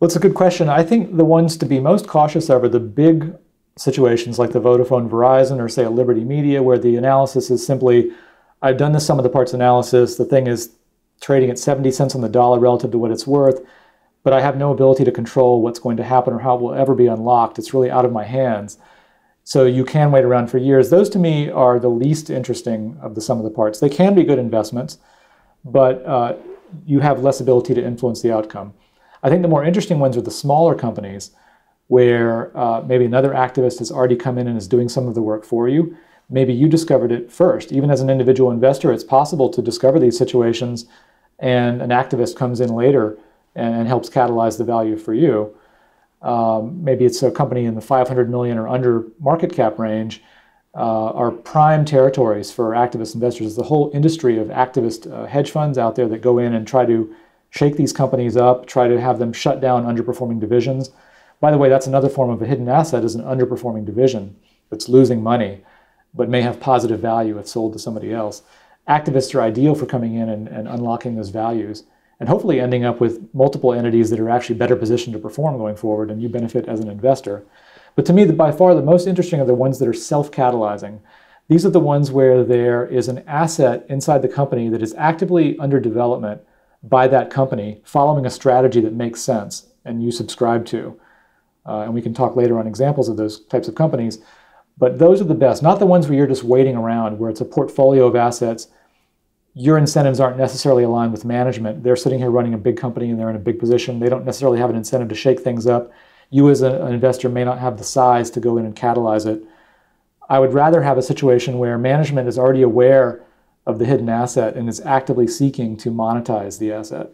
Well, it's a good question. I think the ones to be most cautious of are the big situations like the Vodafone Verizon or say a Liberty Media, where the analysis is simply, I've done the sum of the parts analysis, the thing is trading at 70 cents on the dollar relative to what it's worth, but I have no ability to control what's going to happen or how it will ever be unlocked. It's really out of my hands. So you can wait around for years. Those to me are the least interesting of the sum of the parts. They can be good investments, but you have less ability to influence the outcome. I think the more interesting ones are the smaller companies where maybe another activist has already come in and is doing some of the work for you. Maybe you discovered it first. Even as an individual investor, it's possible to discover these situations and an activist comes in later and helps catalyze the value for you. Maybe it's a company in the 500 million or under market cap range are prime territories for activist investors. There's the whole industry of activist hedge funds out there that go in and try to shake these companies up, try to have them shut down underperforming divisions. By the way, that's another form of a hidden asset, is an underperforming division that's losing money, but may have positive value if sold to somebody else. Activists are ideal for coming in and unlocking those values, and hopefully ending up with multiple entities that are actually better positioned to perform going forward, and you benefit as an investor. But to me, by far the most interesting are the ones that are self-catalyzing. These are the ones where there is an asset inside the company that is actively under development by that company, following a strategy that makes sense and you subscribe to. And we can talk later on examples of those types of companies. But those are the best, not the ones where you're just waiting around, where it's a portfolio of assets. Your incentives aren't necessarily aligned with management. They're sitting here running a big company and they're in a big position. They don't necessarily have an incentive to shake things up. You as an investor may not have the size to go in and catalyze it. I would rather have a situation where management is already aware of the hidden asset and is actively seeking to monetize the asset.